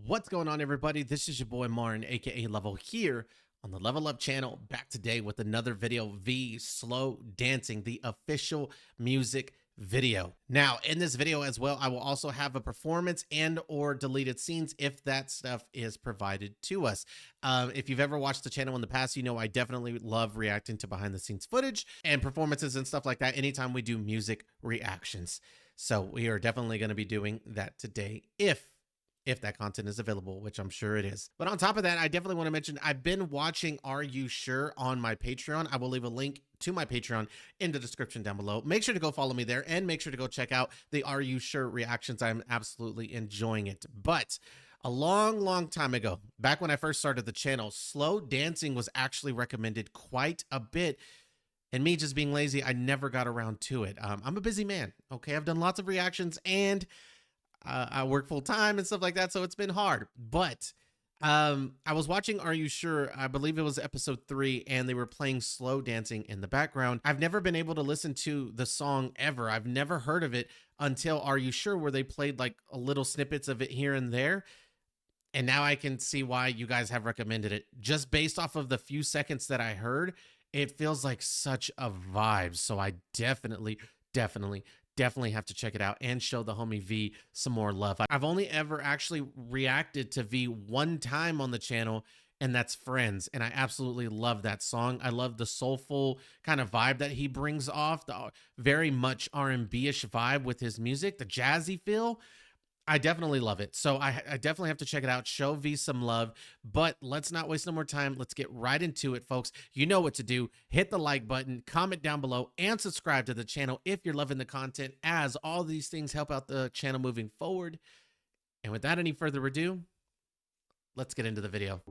What's going on, everybody? This is your boy Martin, aka Level, here on the Level Up channel, back today with another video, V Slow Dancing, the official music video. Now, in this video as well, I will also have a performance and or deleted scenes if that stuff is provided to us. If you've ever watched the channel in the past, you know I definitely love reacting to behind the scenes footage and performances and stuff like that anytime we do music reactions. So we are definitely going to be doing that today if that content is available, which I'm sure it is. But on top of that, I definitely want to mention I've been watching Are You Sure on my Patreon. I will leave a link to my Patreon in the description down below. Make sure to go follow me there and make sure to go check out the Are You Sure reactions. I'm absolutely enjoying it. But a long time ago, back when I first started the channel, slow dancing was actually recommended quite a bit. And me just being lazy, I never got around to it. I'm a busy man, okay? I've done lots of reactions and I work full time and stuff like that, so it's been hard. But I was watching Are You Sure? I believe it was episode 3, and they were playing slow dancing in the background. I've never been able to listen to the song ever. I've never heard of it until Are You Sure, where they played like a little snippets of it here and there. And now I can see why you guys have recommended it. Just based off of the few seconds that I heard, it feels like such a vibe. So I definitely have to check it out and show the homie V some more love. I've only ever actually reacted to V one time on the channel, and that's Friends. And I absolutely love that song. I love the soulful kind of vibe that he brings off, the very much R&B-ish vibe with his music, the jazzy feel. I definitely love it. So I definitely have to check it out, show V some love, but let's not waste no more time. Let's get right into it, folks. You know what to do. Hit the like button, comment down below, and subscribe to the channel if you're loving the content, as all these things help out the channel moving forward. And without any further ado, let's get into the video.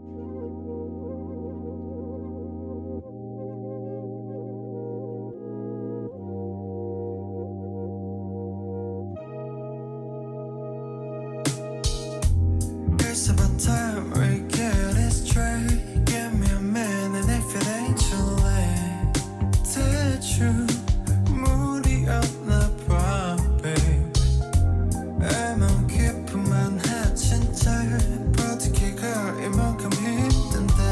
It's about time we get it straight. Give me a minute if it ain't too late. 대충 무리 없나 봐, babe. 애만 깊으면 해 진짜. 버티기가 이만큼 힘든데.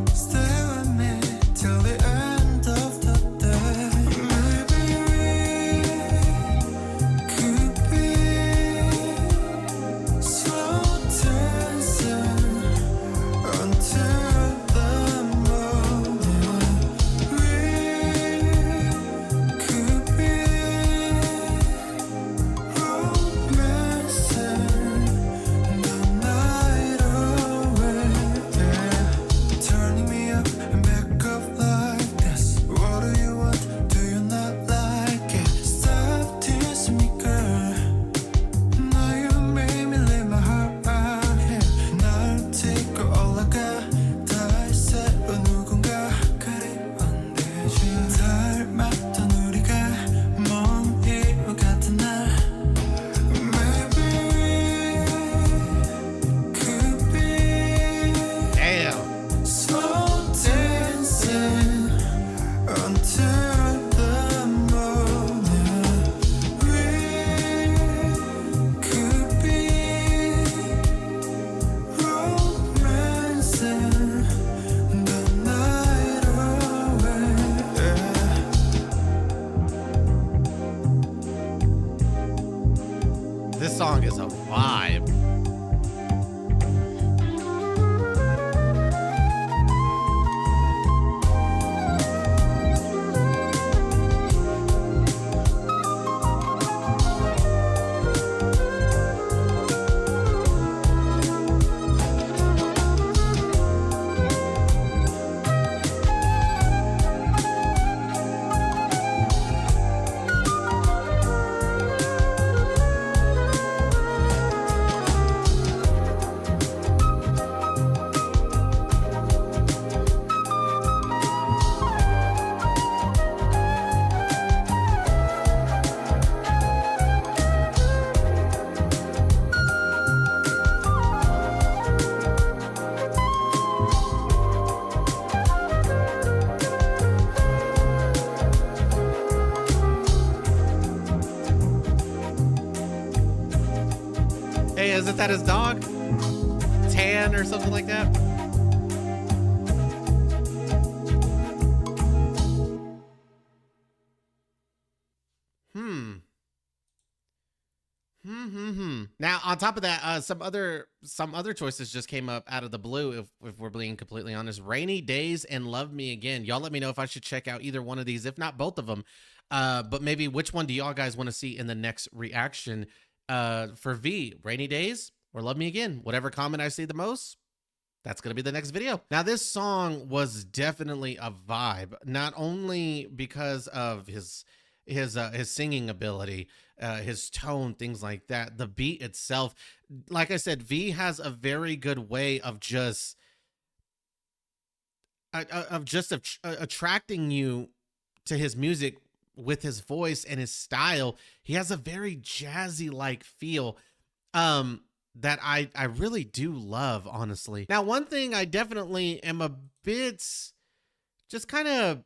Stay with me till the end of the day. Maybe we could be slow dancing until the morning. We could be romancing the night away. Yeah, turning me up and back up like this. What do you want? Do you not like it? Stop teasing me, girl. Now you made me leave my heart out here. 날 딛고 올라가. 다시 새로운 누군가 그리운데 닮았던 우리가 먼 이유 같은 날. Maybe we could be Damn. slow dancing until the morning. We could be romancing the night away. This song is a vibe. Hey, isn't that his dog? tan or something like that. Hmm. Now, on top of that, some other choices just came up out of the blue. If we're being completely honest, Rainy Days and Love Me Again. Y'all let me know if I should check out either one of these, if not both of them. But maybe which one do y'all guys want to see in the next reaction? For V, Rainy Days or Love Me Again? Whatever comment I see the most, that's going to be the next video. Now, this song was definitely a vibe, not only because of his singing ability, his tone, things like that. The beat itself, like I said, V has a very good way of just attracting you to his music with his voice and his style. He has a very jazzy like feel. That I really do love, honestly. Now, one thing I definitely am a bit just kind of,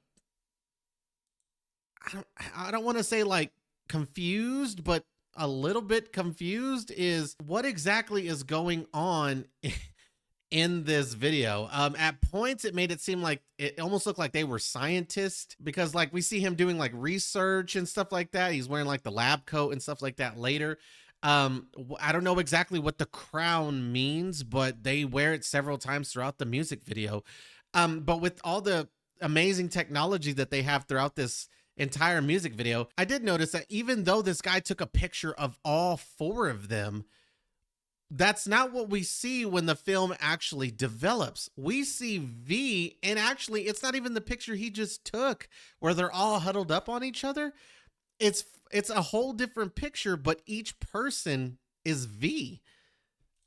I don't want to say like confused, but a little bit confused is what exactly is going on in this video. At points it made it seem like it almost looked like they were scientists, because like we see him doing like research and stuff like that. He's wearing like the lab coat and stuff like that later. I don't know exactly what the crown means, but they wear it several times throughout the music video. But with all the amazing technology that they have throughout this entire music video, I did notice that even though this guy took a picture of all four of them, that's not what we see when the film actually develops. We see V, and actually it's not even the picture he just took where they're all huddled up on each other. It's a whole different picture, but each person is V.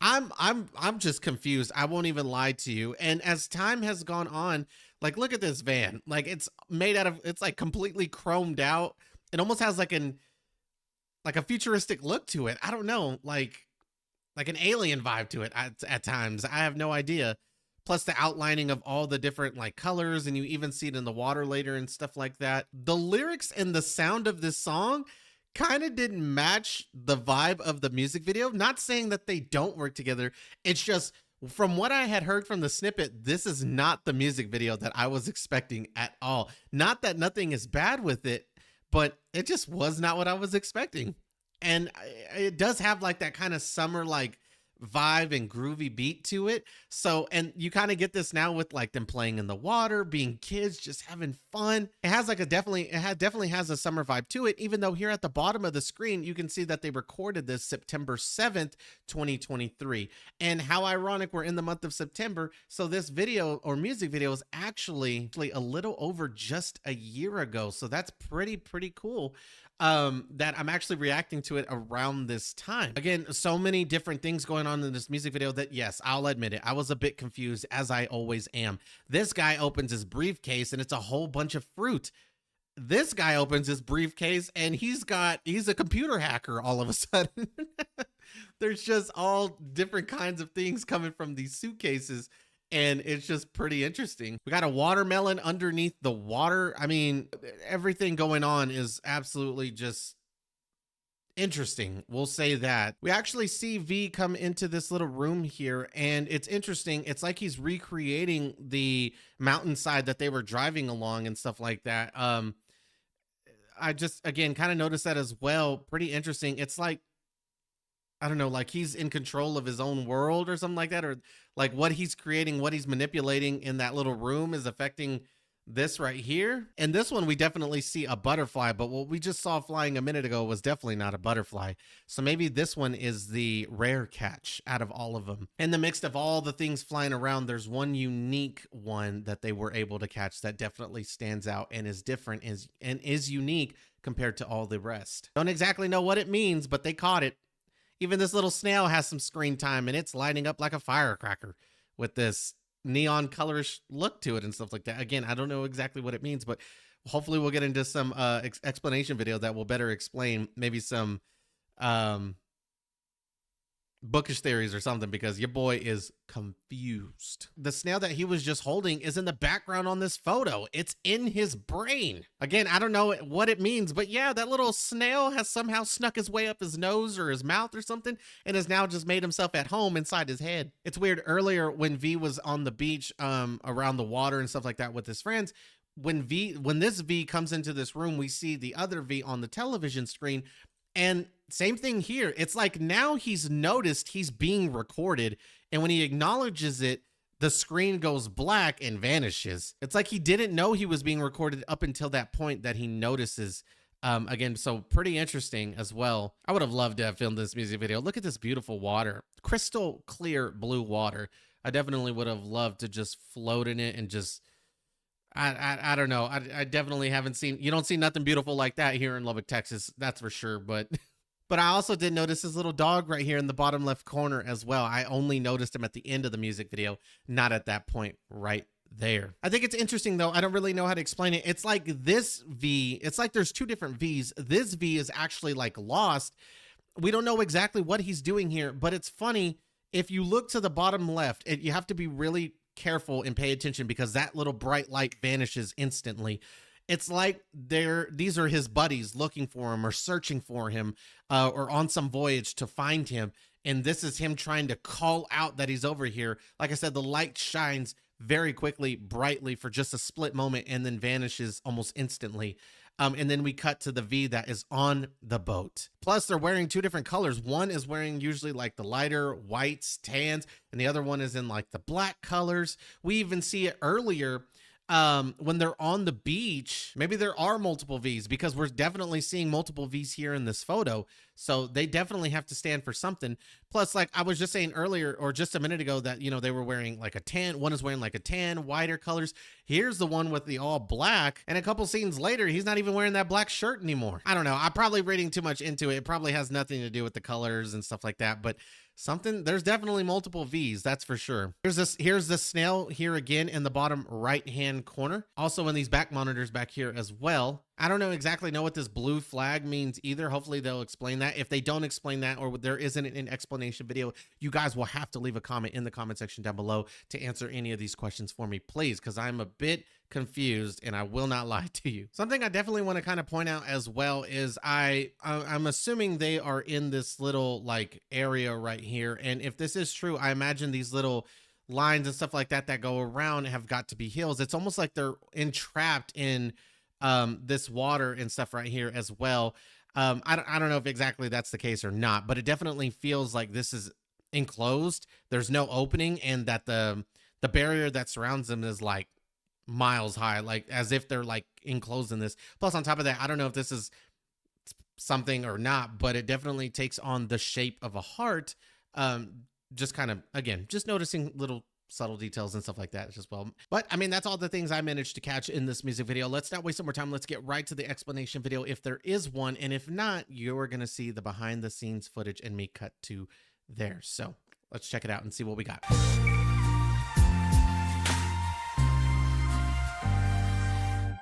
I'm just confused. I won't even lie to you. And as time has gone on, like look at this van. Like it's made out of, it's like completely chromed out. It almost has like a futuristic look to it. I don't know, like an alien vibe to it at times. I have no idea. Plus the outlining of all the different like colors, and you even see it in the water later and stuff like that. The lyrics and the sound of this song kind of didn't match the vibe of the music video. Not saying that they don't work together. It's just from what I had heard from the snippet, this is not the music video that I was expecting at all. Not that nothing is bad with it, but it just was not what I was expecting. And it does have like that kind of summer like vibe and groovy beat to it. So, and you kind of get this now with like them playing in the water, being kids, just having fun. It has like definitely has a summer vibe to it, even though here at the bottom of the screen, you can see that they recorded this September 7th, 2023. And how ironic, we're in the month of September. So this video or music video is actually a little over just a year ago. So that's pretty cool. That I'm actually reacting to it around this time. Again, so many different things going on in this music video that, yes, I'll admit it, I was a bit confused, as I always am. This guy opens his briefcase and it's a whole bunch of fruit. This guy opens his briefcase and he's a computer hacker all of a sudden. There's just all different kinds of things coming from these suitcases, and it's just pretty interesting. We got a watermelon underneath the water. I mean, everything going on is absolutely just interesting. We'll say that. We actually see V come into this little room here, and it's interesting. It's like he's recreating the mountainside that they were driving along and stuff like that. I just, again, kind of noticed that as well. Pretty interesting. It's like, I don't know, like he's in control of his own world or something like that, or like what he's creating, what he's manipulating in that little room is affecting this right here. And this one, we definitely see a butterfly, but what we just saw flying a minute ago was definitely not a butterfly. So maybe this one is the rare catch out of all of them. In the mix of all the things flying around, there's one unique one that they were able to catch that definitely stands out and is different and is unique compared to all the rest. Don't exactly know what it means, but they caught it. Even this little snail has some screen time, and it's lighting up like a firecracker with this neon colorish look to it and stuff like that. Again, I don't know exactly what it means, but hopefully we'll get into some explanation video that will better explain maybe some bookish theories or something because your boy is confused. The snail that he was just holding is in the background on this photo. It's in his brain. Again, I don't know what it means, but yeah, that little snail has somehow snuck his way up his nose or his mouth or something and has now just made himself at home inside his head. It's weird. Earlier when V was on the beach around the water and stuff like that with his friends, when this V comes into this room, we see the other V on the television screen. And same thing here. It's like now he's noticed he's being recorded. And when he acknowledges it, the screen goes black and vanishes. It's like he didn't know he was being recorded up until that point that he notices. Again, so pretty interesting as well. I would have loved to have filmed this music video. Look at this beautiful water. Crystal clear blue water. I definitely would have loved to just float in it and just... I don't know. I definitely haven't seen, you don't see nothing beautiful like that here in Lubbock, Texas. That's for sure. But I also did notice his little dog right here in the bottom left corner as well. I only noticed him at the end of the music video, not at that point right there. I think it's interesting though. I don't really know how to explain it. It's like this V, it's like there's two different V's. This V is actually like lost. We don't know exactly what he's doing here, but it's funny. If you look to the bottom left, you have to be really careful and pay attention because that little bright light vanishes instantly. It's like these are his buddies looking for him or searching for him or on some voyage to find him. And this is him trying to call out that he's over here. Like I said, the light shines very quickly, brightly for just a split moment and then vanishes almost instantly. And then we cut to the V that is on the boat. Plus, they're wearing two different colors. One is wearing usually like the lighter whites, tans, and the other one is in like the black colors. We even see it earlier when they're on the beach. Maybe there are multiple V's because we're definitely seeing multiple V's here in this photo. So they definitely have to stand for something. Plus, like I was just saying earlier or just a minute ago that, you know, they were wearing like a tan. One is wearing like a tan, whiter colors. Here's the one with the all black. And a couple scenes later, he's not even wearing that black shirt anymore. I don't know. I'm probably reading too much into it. It probably has nothing to do with the colors and stuff like that. But there's definitely multiple V's, that's for sure. Here's the snail here again in the bottom right hand corner. Also in these back monitors back here as well. I don't exactly know what this blue flag means either. Hopefully they'll explain that. If they don't explain that or there isn't an explanation video, you guys will have to leave a comment in the comment section down below to answer any of these questions for me, please, because I'm a bit confused and I will not lie to you. Something I definitely want to kind of point out as well is I'm assuming they are in this little like area right here. And if this is true, I imagine these little lines and stuff like that that go around have got to be hills. It's almost like they're entrapped in this water and stuff right here as well. I don't know if exactly that's the case or not, but it definitely feels like this is enclosed. There's no opening and that the barrier that surrounds them is like miles high, like as if they're like enclosed in this. Plus on top of that, I don't know if this is something or not, but it definitely takes on the shape of a heart. Just kind of, again, just noticing little subtle details and stuff like that as well. But I mean, that's all the things I managed to catch in this music video. Let's not waste some more time. Let's get right to the explanation video if there is one. And if not, you're going to see the behind the scenes footage and me cut to there. So let's check it out and see what we got.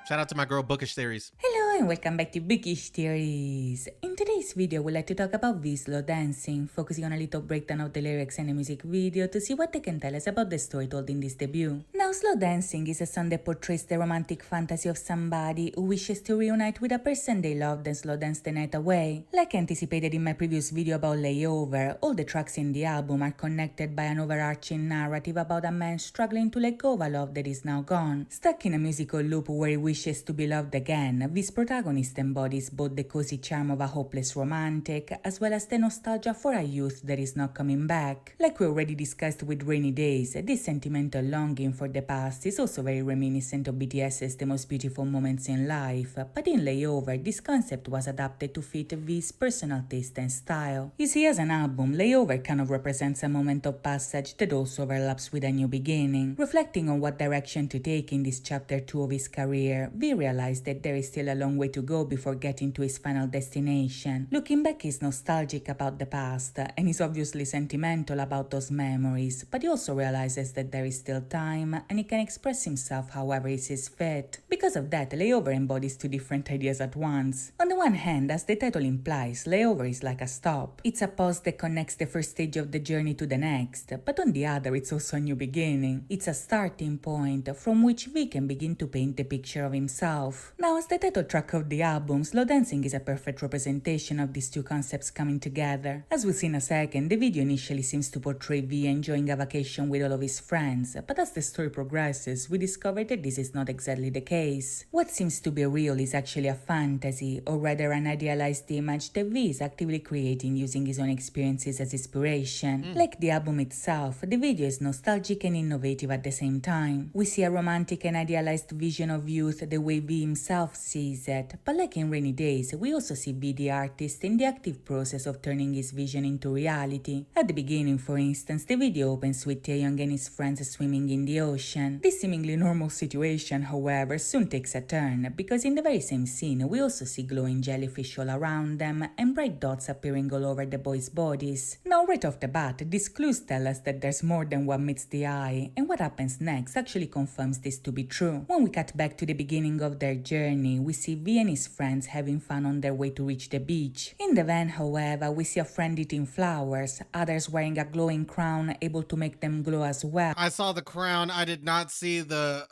Shout out to my girl Bookish Theories. Hello and welcome back to Bookish Theories. In today's video, we'd like to talk about V-Slow dancing, focusing on a little breakdown of the lyrics and the music video to see what they can tell us about the story told in this debut. Now, slow dancing is a song that portrays the romantic fantasy of somebody who wishes to reunite with a person they loved and slow dance the night away. Like anticipated in my previous video about Layover, all the tracks in the album are connected by an overarching narrative about a man struggling to let go of a love that is now gone. Stuck in a musical loop where he wishes to be loved again, this protagonist embodies both the cozy charm of a hopeless romantic as well as the nostalgia for a youth that is not coming back. Like we already discussed with Rainy Days, this sentimental longing for the past is also very reminiscent of BTS's The Most Beautiful Moments in Life, but in Layover, this concept was adapted to fit V's personal taste and style. You see, as an album, Layover kind of represents a moment of passage that also overlaps with a new beginning. Reflecting on what direction to take in this chapter 2 of his career, V realized that there is still a long way to go before getting to his final destination. Looking back, he's nostalgic about the past, and he's obviously sentimental about those memories, but he also realizes that there is still time, and he can express himself however he sees fit. Because of that, Layover embodies two different ideas at once. On the one hand, as the title implies, Layover is like a stop. It's a pause that connects the first stage of the journey to the next, but on the other, it's also a new beginning. It's a starting point from which V can begin to paint a picture of himself. Now, as the title track of the album, Slow Dancing is a perfect representation of these two concepts coming together. As we'll see in a second, the video initially seems to portray V enjoying a vacation with all of his friends, but as the story progresses, we discover that this is not exactly the case. What seems to be real is actually a fantasy, or rather an idealized image that V is actively creating using his own experiences as inspiration. Like the album itself, the video is nostalgic and innovative at the same time. We see a romantic and idealized vision of youth the way V himself sees it, but like in Rainy Days, we also see V the artist in the active process of turning his vision into reality. At the beginning, for instance, the video opens with Taeyong and his friends swimming in the ocean. This seemingly normal situation, however, soon takes a turn, because in the very same scene, we also see glowing jellyfish all around them and bright dots appearing all over the boys' bodies. Now, right off the bat, these clues tell us that there's more than what meets the eye, and what happens next actually confirms this to be true. When we cut back to the beginning of their journey, we see V and his friends having fun on their way to reach the beach. In the van, however, we see a friend eating flowers, others wearing a glowing crown able to make them glow as well. I saw the crown. I did not see the...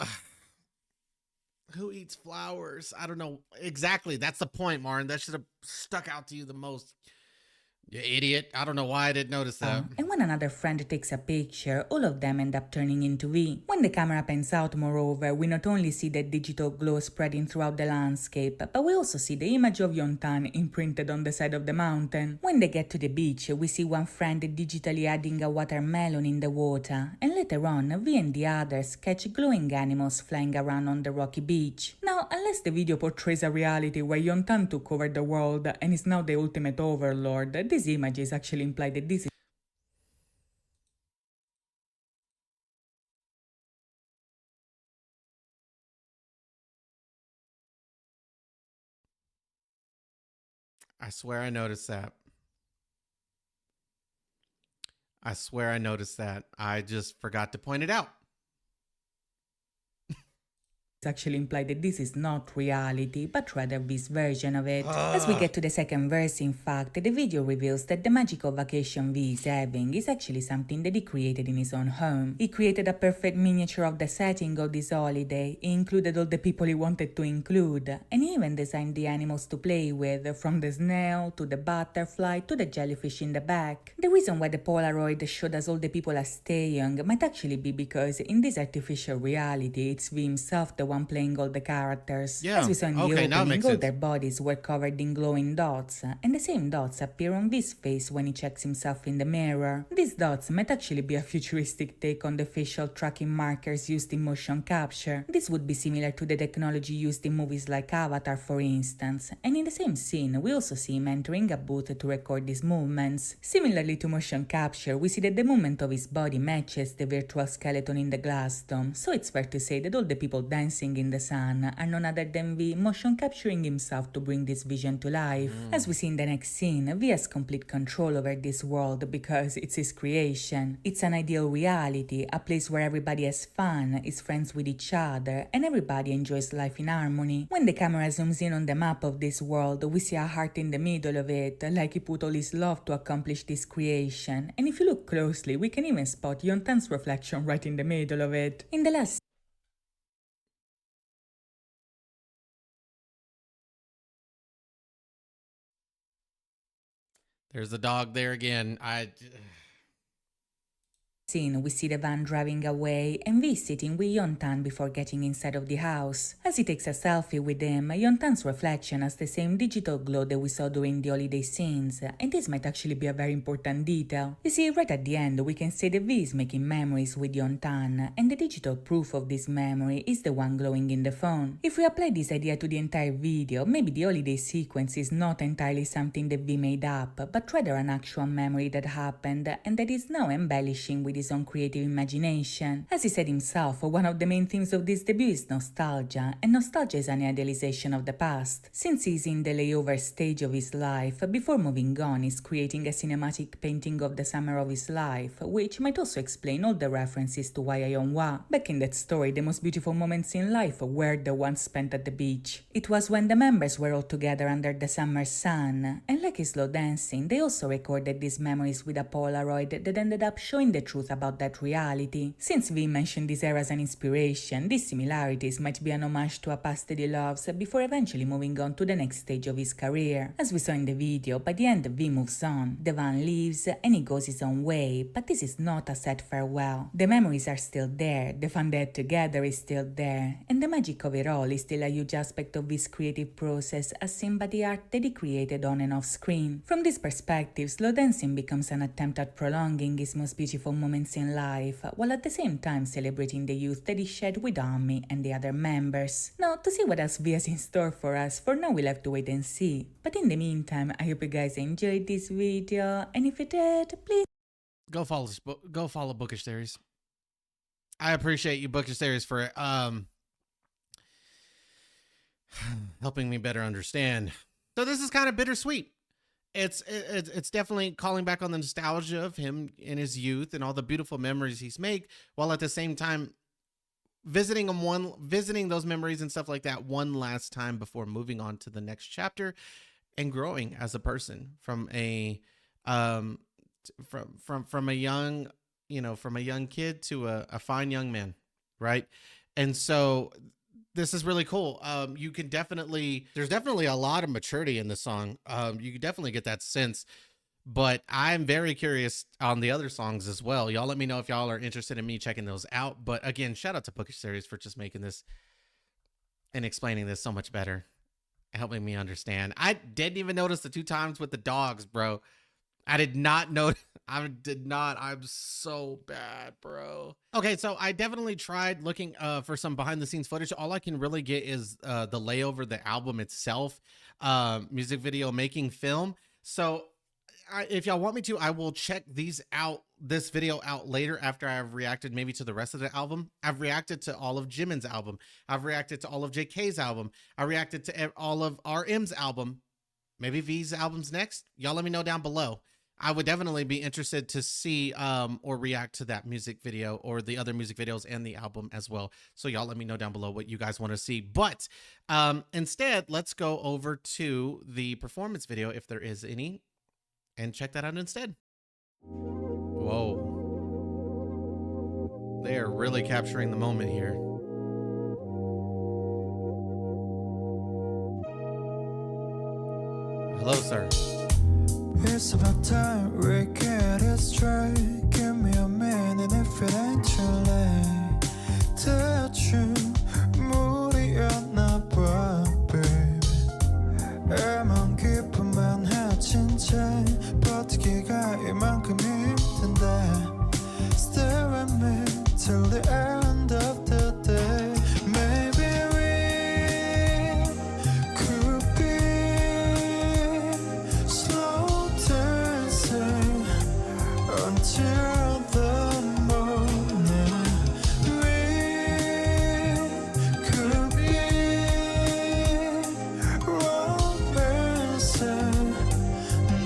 Who eats flowers? I don't know. Exactly. That's the point, Martin. That should have stuck out to you the most. You idiot. I don't know why I didn't notice that. And when another friend takes a picture, all of them end up turning into V. When the camera pans out, moreover, we not only see the digital glow spreading throughout the landscape, but we also see the image of Yontan imprinted on the side of the mountain. When they get to the beach, we see one friend digitally adding a watermelon in the water, and later on, V and the others catch glowing animals flying around on the rocky beach. Now, unless the video portrays a reality where Yontan took over the world and is now the ultimate overlord, these images actually imply that this is I swear I noticed that. I swear I noticed that. I just forgot to point it out. actually imply that this is not reality, but rather V's version of it. As we get to the second verse, in fact, the video reveals that the magical vacation V is having is actually something that he created in his own home. He created a perfect miniature of the setting of this holiday, he included all the people he wanted to include, and he even designed the animals to play with, from the snail, to the butterfly, to the jellyfish in the back. The reason why the Polaroid showed us all the people as Taeyong might actually be because in this artificial reality, it's V himself the one playing all the characters. Yeah. As we saw in the Okay, now it opening, makes all sense. their bodies were covered in glowing dots, and the same dots appear on V's face when he checks himself in the mirror. These dots might actually be a futuristic take on the facial tracking markers used in motion capture. This would be similar to the technology used in movies like Avatar, for instance, and in the same scene, we also see him entering a booth to record his movements. Similarly to motion capture, we see that the movement of his body matches the virtual skeleton in the glass dome, so it's fair to say that all the people dancing in the sun are none other than V motion capturing himself to bring this vision to life. As we see in the next scene, V has complete control over this world because it's his creation. It's an ideal reality, a place where everybody has fun, is friends with each other, and everybody enjoys life in harmony. When the camera zooms in on the map of this world, we see a heart in the middle of it, like he put all his love to accomplish this creation, and if you look closely, we can even spot Yontan's reflection right in the middle of it. In the last There's the dog there again. scene, we see the van driving away and V sitting with Yontan before getting inside of the house. As he takes a selfie with him, Yontan's reflection has the same digital glow that we saw during the holiday scenes, and this might actually be a very important detail. You see, right at the end, we can say that V is making memories with Yontan, and the digital proof of this memory is the one glowing in the phone. If we apply this idea to the entire video, maybe the holiday sequence is not entirely something that V made up, but rather an actual memory that happened and that is now embellishing with his own creative imagination. As he said himself, one of the main themes of this debut is nostalgia, and nostalgia is an idealization of the past. Since he's in the layover stage of his life, before moving on, he's creating a cinematic painting of the summer of his life, which might also explain all the references to Wayayonwa. Back in that story, the most beautiful moments in life were the ones spent at the beach. It was when the members were all together under the summer sun, and like his slow dancing, they also recorded these memories with a Polaroid that ended up showing the truth about that reality. Since V mentioned this era as an inspiration, these similarities might be an homage to a past that he loves before eventually moving on to the next stage of his career. As we saw in the video, by the end V moves on, the van leaves and he goes his own way, but this is not a sad farewell. The memories are still there, the fun they had together is still there, and the magic of it all is still a huge aspect of his creative process as seen by the art that he created on and off screen. From this perspective, slow dancing becomes an attempt at prolonging his most beautiful moments in life, while at the same time celebrating the youth that he shared with Ami and the other members. Now, to see what else V has in store for us, for now we'll have to wait and see. But in the meantime, I hope you guys enjoyed this video, and if you did, please Go follow Bookish Theories. I appreciate you, Bookish Theories, for helping me better understand. So this is kind of bittersweet. It's definitely calling back on the nostalgia of him in his youth and all the beautiful memories he's made, while at the same time visiting those memories and stuff like that one last time before moving on to the next chapter and growing as a person from a from a young kid to a fine young man, right? And so this is really cool. There's definitely a lot of maturity in this song. You can definitely get that sense, but I'm very curious on the other songs as well. Y'all let me know if y'all are interested in me checking those out. But again, shout out to Bookish Series for just making this and explaining this so much better, helping me understand. I didn't even notice the 2 times with the dogs, bro. I did not know. I'm so bad, bro. Okay, so I definitely tried looking for some behind the scenes footage. All I can really get is the layover, the album itself, music video making film. So if y'all want me to, I will check this video out later after I've reacted maybe to the rest of the album. I've reacted to all of Jimin's album. I've reacted to all of JK's album. I reacted to all of RM's album. Maybe V's album's next. Y'all let me know down below. I would definitely be interested to see or react to that music video or the other music videos and the album as well. So y'all let me know down below what you guys want to see. But instead, let's go over to the performance video if there is any and check that out instead. Whoa. They are really capturing the moment here. Hello, sir. It's about time we get it straight. Give me a minute if it ain't too late. 대충 무리였나 봐, baby. 애만 기쁨만 해친 채 버티기가 이만큼 힘든데. Stay with me till the end of the day. Maybe we could be slow dancing until the morning. We could be romancing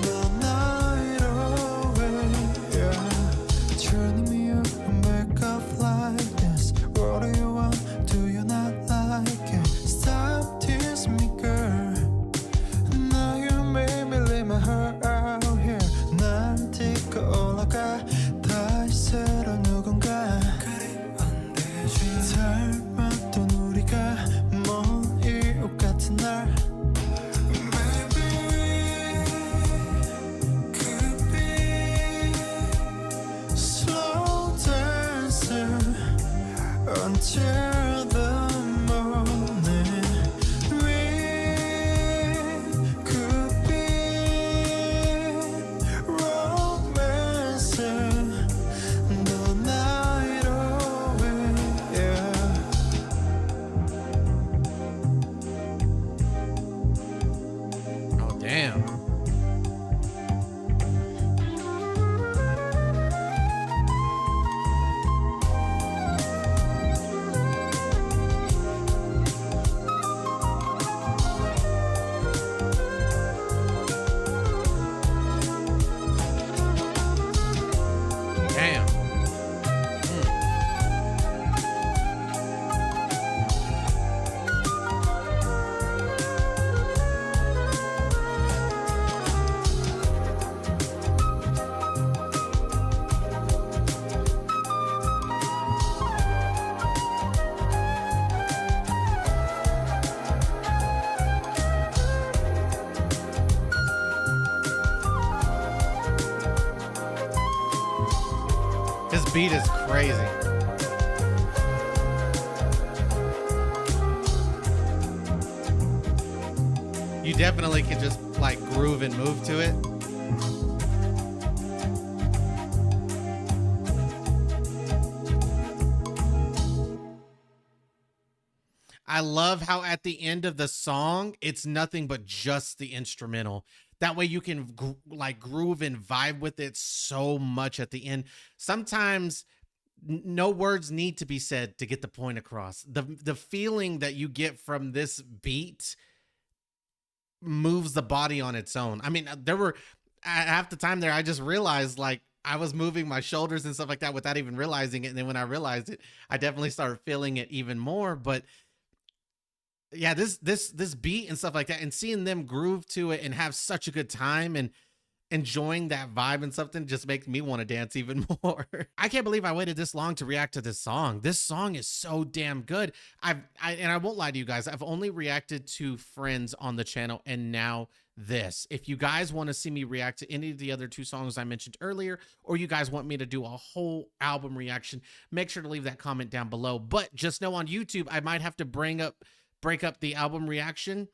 the night away, yeah. Turning me up and back up like this. What do you want? Do you not like it? Stop teasing me, girl. Now you made me leave my heart out here. 날 딛고 올라가 다시 새로 누군가 그리운 되지. 닮았던 우리가 먼 이웃 같은 날. Maybe we could be slow dancing until the morning. We could be romancing the night away, yeah. Oh, damn. beat is crazy. You definitely can just like groove and move to it. I love how at the end of the song, it's nothing but just the instrumental. That way you can like groove and vibe with it so much at the end. Sometimes no words need to be said to get the point across. The feeling that you get from this beat moves the body on its own. I mean, there were half the time there, I just realized like I was moving my shoulders and stuff like that without even realizing it. And then when I realized it, I definitely started feeling it even more. But yeah, this beat and stuff like that, and seeing them groove to it and have such a good time and enjoying that vibe and something just makes me want to dance even more. I can't believe I waited this long to react to this song. This song is so damn good. And I won't lie to you guys, I've only reacted to Friends on the channel, and now this. If you guys want to see me react to any of the other two songs I mentioned earlier, or you guys want me to do a whole album reaction, make sure to leave that comment down below. But just know on YouTube, I might have to break up the album reaction,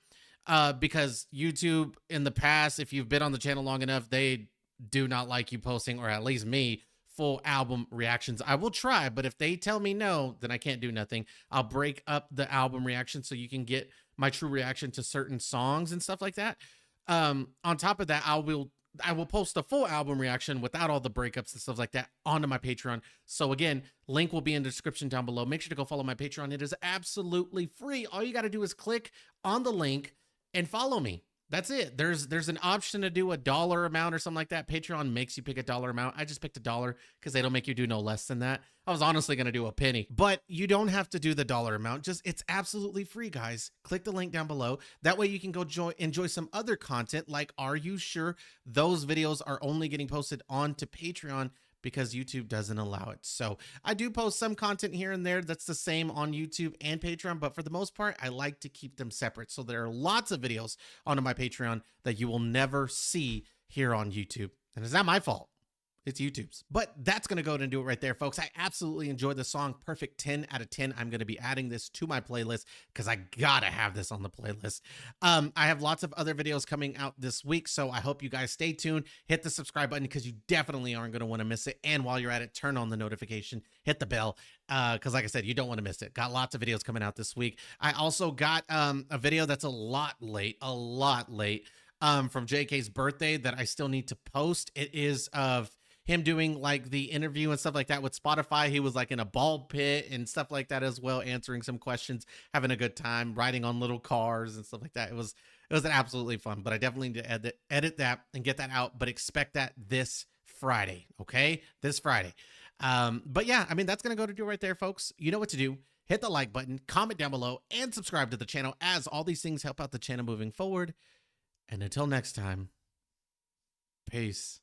because YouTube in the past, if you've been on the channel long enough, they do not like you posting, or at least me, full album reactions. I will try, but if they tell me no, then I can't do nothing. I'll break up the album reaction so you can get my true reaction to certain songs and stuff like that. On top of that, I will post a full album reaction without all the breakups and stuff like that onto my Patreon. So again, link will be in the description down below. Make sure to go follow my Patreon. It is absolutely free. All you got to do is click on the link and follow me. That's it. There's an option to do a dollar amount or something like that. Patreon makes you pick a dollar amount. I just picked $1 because they don't make you do no less than that. I was honestly going to do a penny, but you don't have to do the dollar amount. Just, it's absolutely free, guys. Click the link down below. That way you can go enjoy some other content like Are You Sure? Those videos are only getting posted onto Patreon because YouTube doesn't allow it. So I do post some content here and there that's the same on YouTube and Patreon, but for the most part, I like to keep them separate. So there are lots of videos onto my Patreon that you will never see here on YouTube. And it's not my fault. It's YouTube's. But that's going to go ahead and do it right there, folks. I absolutely enjoyed the song. Perfect 10 out of 10. I'm going to be adding this to my playlist because I got to have this on the playlist. I have lots of other videos coming out this week, so I hope you guys stay tuned. Hit the subscribe button because you definitely aren't going to want to miss it. And while you're at it, turn on the notification, hit the bell, because like I said, you don't want to miss it. Got lots of videos coming out this week. I also got a video that's a lot late, from JK's birthday that I still need to post. It is of him doing like the interview and stuff like that with Spotify. He was like in a ball pit and stuff like that as well, answering some questions, having a good time, riding on little cars and stuff like that. It was an absolutely fun, but I definitely need to edit that and get that out, but expect that this Friday. Okay. This Friday. But yeah, I mean, that's going to go to do right there, folks. You know what to do. Hit the like button, comment down below, and subscribe to the channel, as all these things help out the channel moving forward. And until next time, peace.